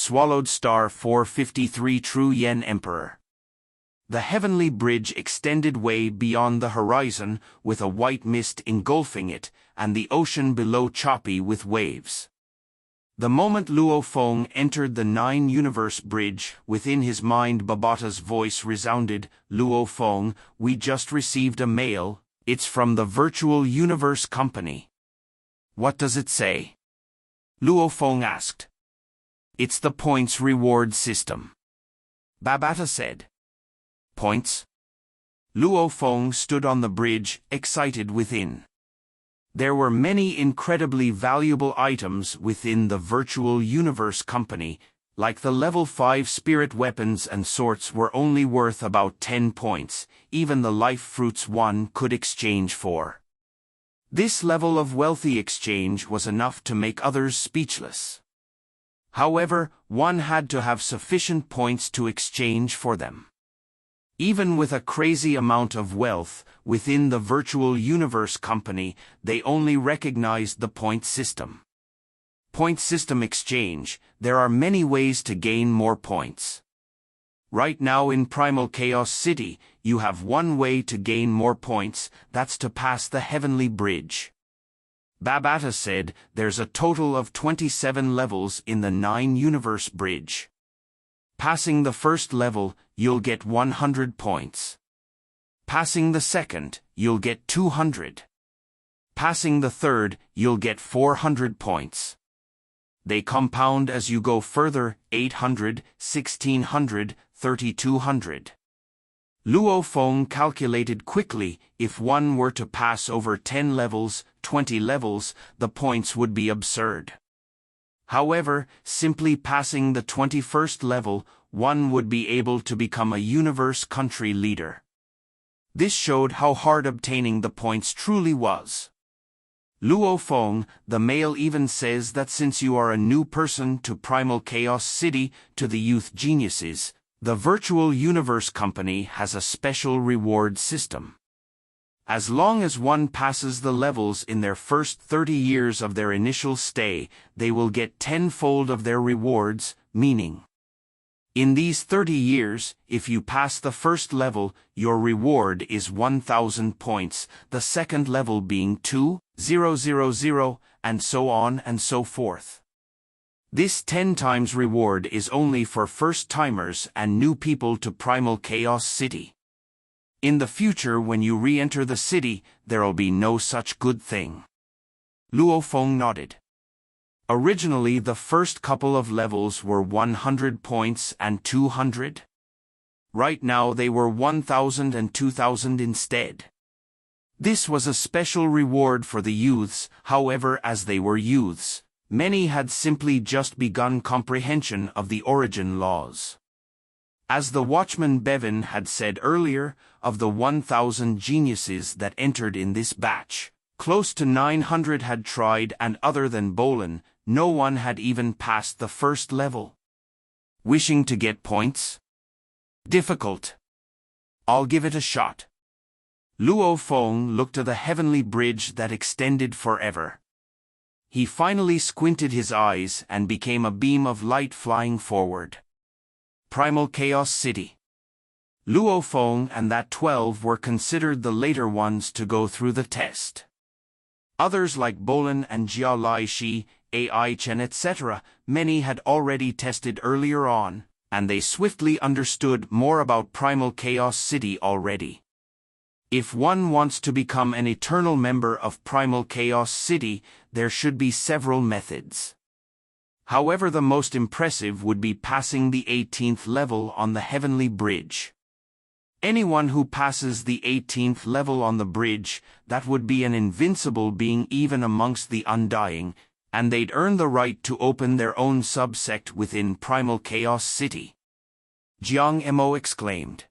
Swallowed Star 453 True Yen Emperor. The heavenly bridge extended way beyond the horizon, with a white mist engulfing it, and the ocean below choppy with waves. The moment Luo Feng entered the Nine-Universe Bridge, within his mind Babata's voice resounded, "Luo Feng, we just received a mail, it's from the Virtual Universe Company." "What does it say?" Luo Feng asked. "It's the points reward system," Babata said. "Points?" Luo Feng stood on the bridge, excited within. There were many incredibly valuable items within the Virtual Universe Company, like the level 5 spirit weapons and swords were only worth about 10 points, even the life fruits one could exchange for. This level of wealthy exchange was enough to make others speechless. However, one had to have sufficient points to exchange for them. Even with a crazy amount of wealth, within the Virtual Universe Company, they only recognized the point system. Point system exchange, there are many ways to gain more points. Right now in Primal Chaos City, you have one way to gain more points, that's to pass the Heavenly Bridge. Babata said, there's a total of 27 levels in the Nine-Universe Bridge. Passing the first level, you'll get 100 points. Passing the second, you'll get 200. Passing the third, you'll get 400 points. They compound as you go further, 800, 1600, 3200. Luo Feng calculated quickly, if one were to pass over 10 levels, 20 levels, the points would be absurd. However, simply passing the 21st level, one would be able to become a universe country leader. This showed how hard obtaining the points truly was. Luo Feng, the mail even says that since you are a new person to Primal Chaos City, to the youth geniuses, the Virtual Universe Company has a special reward system. As long as one passes the levels in their first 30 years of their initial stay, they will get tenfold of their rewards, meaning, in these 30 years, if you pass the first level, your reward is 1,000 points, the second level being 2,000, and so on and so forth. This 10 times reward is only for first-timers and new people to Primal Chaos City. In the future when you re-enter the city, there'll be no such good thing. Luo Feng nodded. Originally the first couple of levels were 100 points and 200. Right now they were 1,000 and 2,000 instead. This was a special reward for the youths, however as they were youths, many had simply just begun comprehension of the origin laws. As the Watchman Bevan had said earlier, of the 1,000 geniuses that entered in this batch, close to 900 had tried and other than Bolin, no one had even passed the first level. Wishing to get points? Difficult. I'll give it a shot. Luo Feng looked to the heavenly bridge that extended forever. He finally squinted his eyes and became a beam of light flying forward. Primal Chaos City. Luo Feng and that 12 were considered the later ones to go through the test. Others like Bolin and Jia Lai Shi, Ai Chen etc., many had already tested earlier on, and they swiftly understood more about Primal Chaos City already. If one wants to become an eternal member of Primal Chaos City, there should be several methods. However, the most impressive would be passing the 18th level on the Heavenly Bridge. Anyone who passes the 18th level on the bridge, that would be an invincible being even amongst the undying, and they'd earn the right to open their own subsect within Primal Chaos City. Jiang Mo exclaimed.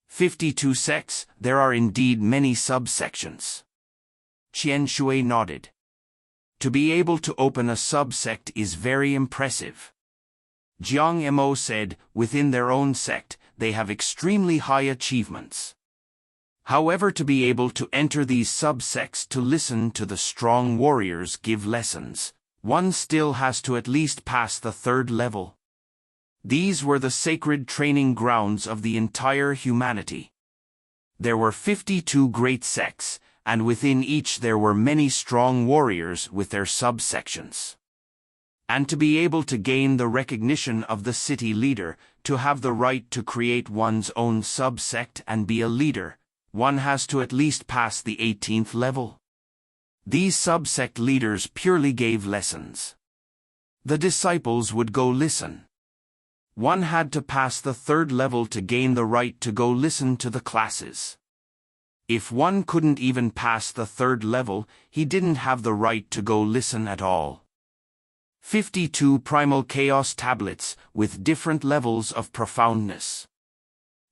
52 sects, there are indeed many subsections. Qian Shui nodded. To be able to open a subsect is very impressive. Jiang Mo said, within their own sect, they have extremely high achievements. However, to be able to enter these subsects to listen to the strong warriors give lessons, one still has to at least pass the third level, These were the sacred training grounds of the entire humanity. There were 52 great sects, and within each there were many strong warriors with their subsections. And to be able to gain the recognition of the city leader, to have the right to create one's own subsect and be a leader, one has to at least pass the 18th level. These subsect leaders purely gave lessons. The disciples would go listen. One had to pass the 3rd level to gain the right to go listen to the classes. If one couldn't even pass the 3rd level, he didn't have the right to go listen at all. 52 primal chaos tablets with different levels of profoundness.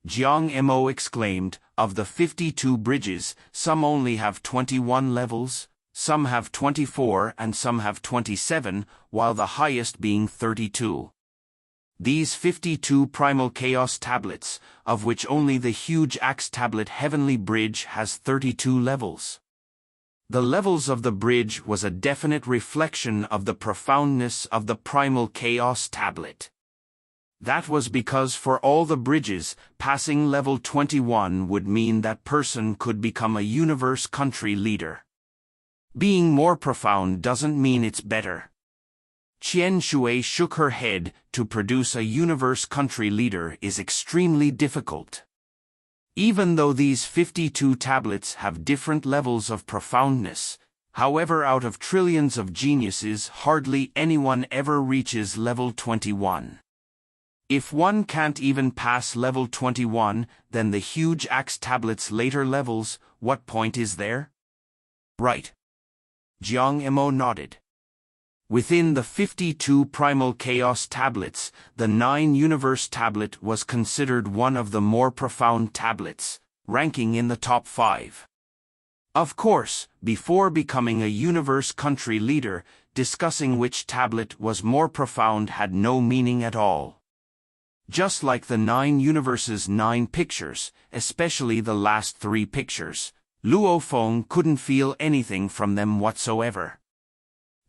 Jiang Mo exclaimed, of the 52 bridges, some only have 21 levels, some have 24 and some have 27, while the highest being 32. These 52 primal chaos tablets, of which only the huge axe tablet Heavenly Bridge has 32 levels. The levels of the bridge was a definite reflection of the profoundness of the primal chaos tablet. That was because for all the bridges, passing level 21 would mean that person could become a universe country leader. Being more profound doesn't mean it's better. Qian Shui shook her head. To produce a universe country leader is extremely difficult. Even though these 52 tablets have different levels of profoundness, however, out of trillions of geniuses hardly anyone ever reaches level 21. If one can't even pass level 21, then the huge axe tablet's later levels, what point is there? Right. Jiang Mo nodded. Within the 52 primal chaos tablets, the 9 universe tablet was considered one of the more profound tablets, ranking in the top 5. Of course, before becoming a universe country leader, discussing which tablet was more profound had no meaning at all. Just like the 9 universes' 9 pictures, especially the last 3 pictures, Luo Feng couldn't feel anything from them whatsoever.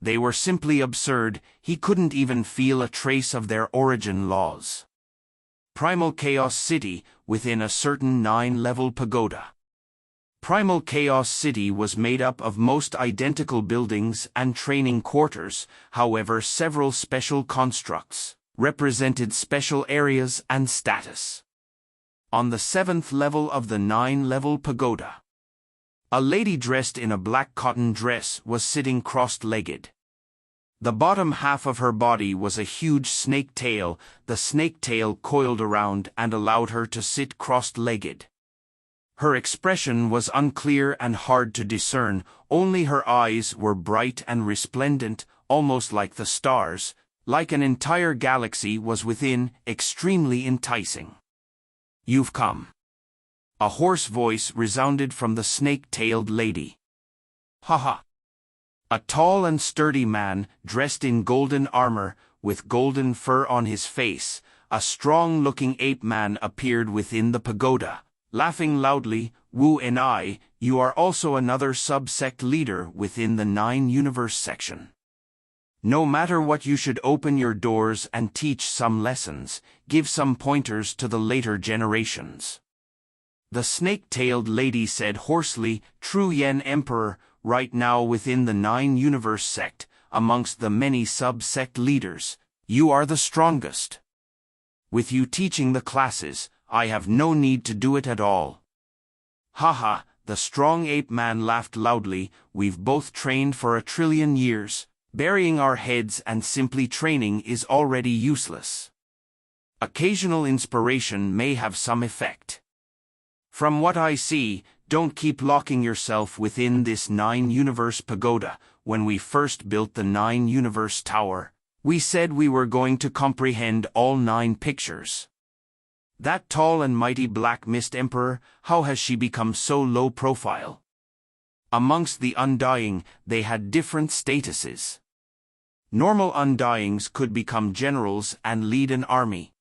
They were simply absurd. He couldn't even feel a trace of their origin laws. Primal Chaos City, within a certain 9-level pagoda. Primal Chaos City was made up of most identical buildings and training quarters, however several special constructs represented special areas and status. On the 7th level of the 9-level pagoda, a lady dressed in a black cotton dress was sitting crossed-legged. The bottom half of her body was a huge snake tail. The snake tail coiled around and allowed her to sit crossed-legged. Her expression was unclear and hard to discern, only her eyes were bright and resplendent, almost like the stars, like an entire galaxy was within, extremely enticing. "You've come." A hoarse voice resounded from the snake-tailed lady. "Ha ha." A tall and sturdy man, dressed in golden armor, with golden fur on his face, a strong-looking ape-man appeared within the pagoda, laughing loudly. "Wu and I, you are also another sub-sect leader within the 9-universe section. No matter what, you should open your doors and teach some lessons, give some pointers to the later generations." The snake-tailed lady said hoarsely, "True Yen Emperor, right now within the 9-universe sect, amongst the many sub-sect leaders, you are the strongest. With you teaching the classes, I have no need to do it at all." "Ha ha," the strong ape-man laughed loudly. "We've both trained for 1,000,000,000,000 years. Burying our heads and simply training is already useless. Occasional inspiration may have some effect. From what I see, don't keep locking yourself within this 9-universe pagoda. When we first built the 9-universe tower, we said we were going to comprehend all 9 pictures. That tall and mighty Black Mist Emperor, how has she become so low profile? Amongst the Undying, they had different statuses. Normal Undyings could become generals and lead an army.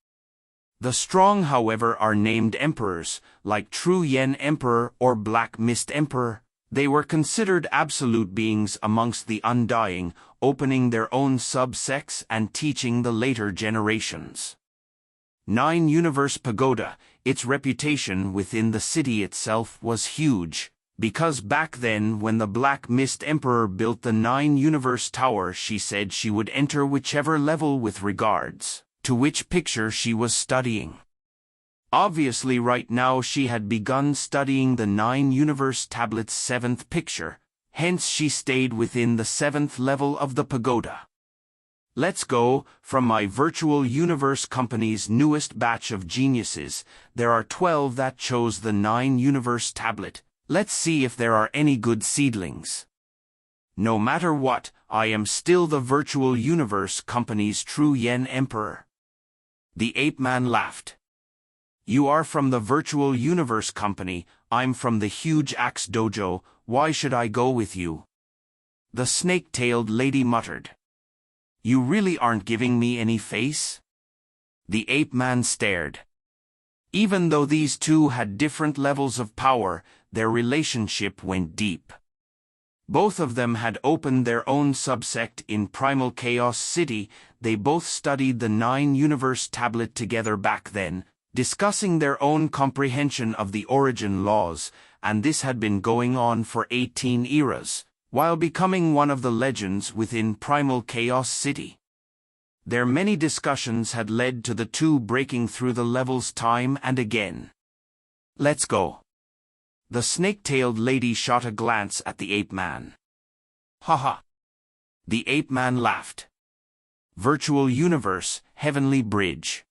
The strong, however, are named emperors, like True Yen Emperor or Black Mist Emperor. They were considered absolute beings amongst the Undying, opening their own sub-sects and teaching the later generations. 9 Universe Pagoda. Its reputation within the city itself was huge, because back then when the Black Mist Emperor built the 9 Universe Tower, she said she would enter whichever level with regards to which picture she was studying. Obviously right now she had begun studying the 9 Universe Tablet's 7th picture, hence she stayed within the 7th level of the pagoda. Let's go. From my virtual universe company's newest batch of geniuses, there are 12 that chose the 9 Universe Tablet. Let's see if there are any good seedlings. No matter what, I am still the virtual universe company's true Yen Emperor. The ape man laughed. You are from the virtual universe company, I'm from the huge axe dojo, why should I go with you? The snake-tailed lady muttered. You really aren't giving me any face? The ape man stared. Even though these two had different levels of power, their relationship went deep. Both of them had opened their own subsect in Primal Chaos City. They both studied the 9 Universe Tablet together back then, discussing their own comprehension of the origin laws, and this had been going on for 18 eras, while becoming one of the legends within Primal Chaos City. Their many discussions had led to the two breaking through the levels time and again. Let's go. The snake-tailed lady shot a glance at the ape man. Haha. The ape man laughed. Virtual universe, heavenly bridge.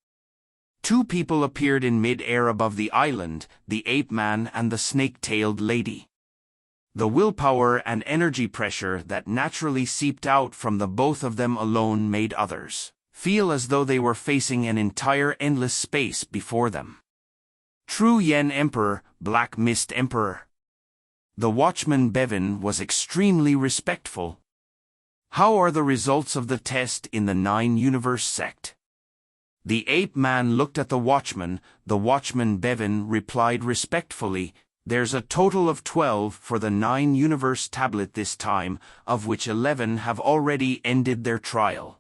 Two people appeared in mid-air above the island, the ape man and the snake-tailed lady. The willpower and energy pressure that naturally seeped out from the both of them alone made others feel as though they were facing an entire endless space before them. True Yen Emperor, Black Mist Emperor. The watchman Bevan was extremely respectful. How are the results of the test in the 9 Universe sect? The ape man looked at the watchman Bevan replied respectfully, there's a total of 12 for the 9 Universe Tablet this time, of which 11 have already ended their trial.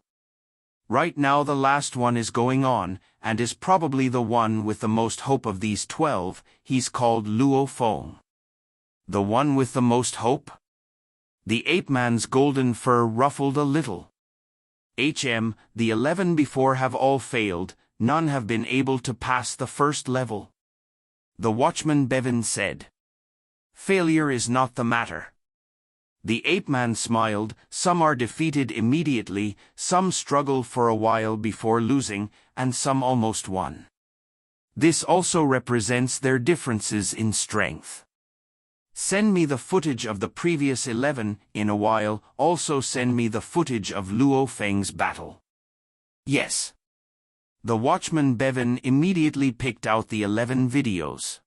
Right now the last one is going on, and is probably the one with the most hope of these 12, he's called Luo Feng. The one with the most hope? The ape man's golden fur ruffled a little. The 11 before have all failed, none have been able to pass the first level. The watchman Bevan said. Failure is not the matter. The ape man smiled, some are defeated immediately, some struggle for a while before losing, and some almost won. This also represents their differences in strength. Send me the footage of the previous 11 in a while, also send me the footage of Luo Feng's battle. Yes. The watchman Bevan immediately picked out the 11 videos.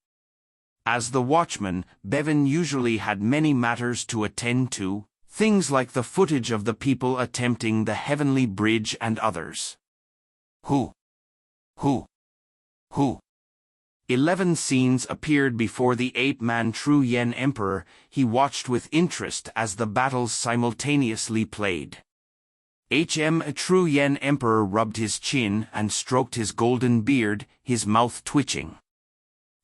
As the watchman, Bevan usually had many matters to attend to, things like the footage of the people attempting the heavenly bridge and others. 11 scenes appeared before the ape-man True Yen Emperor. He watched with interest as the battles simultaneously played. True Yen Emperor rubbed his chin and stroked his golden beard, his mouth twitching.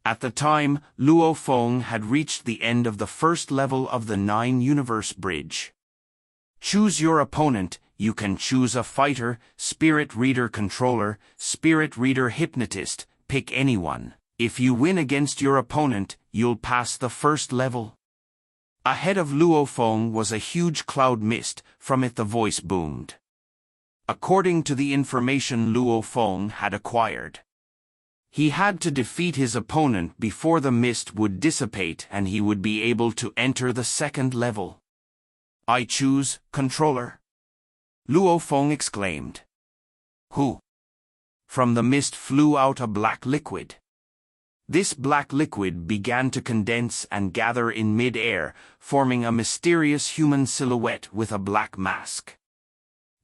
At the time, Luo Feng had reached the end of the first level of the 9 Universe Bridge. Choose your opponent. You can choose a fighter, spirit reader controller, spirit reader hypnotist, pick anyone. If you win against your opponent, you'll pass the first level. Ahead of Luo Feng was a huge cloud mist, from it the voice boomed. According to the information Luo Feng had acquired, he had to defeat his opponent before the mist would dissipate and he would be able to enter the second level. I choose, controller. Luo Feng exclaimed. From the mist flew out a black liquid. This black liquid began to condense and gather in mid-air, forming a mysterious human silhouette with a black mask.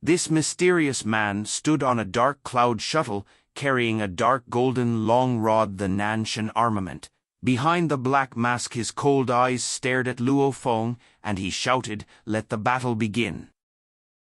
This mysterious man stood on a dark cloud shuttle, carrying a dark golden long rod, the Nanshan armament. Behind the black mask his cold eyes stared at Luo Feng, and he shouted, "Let the battle begin."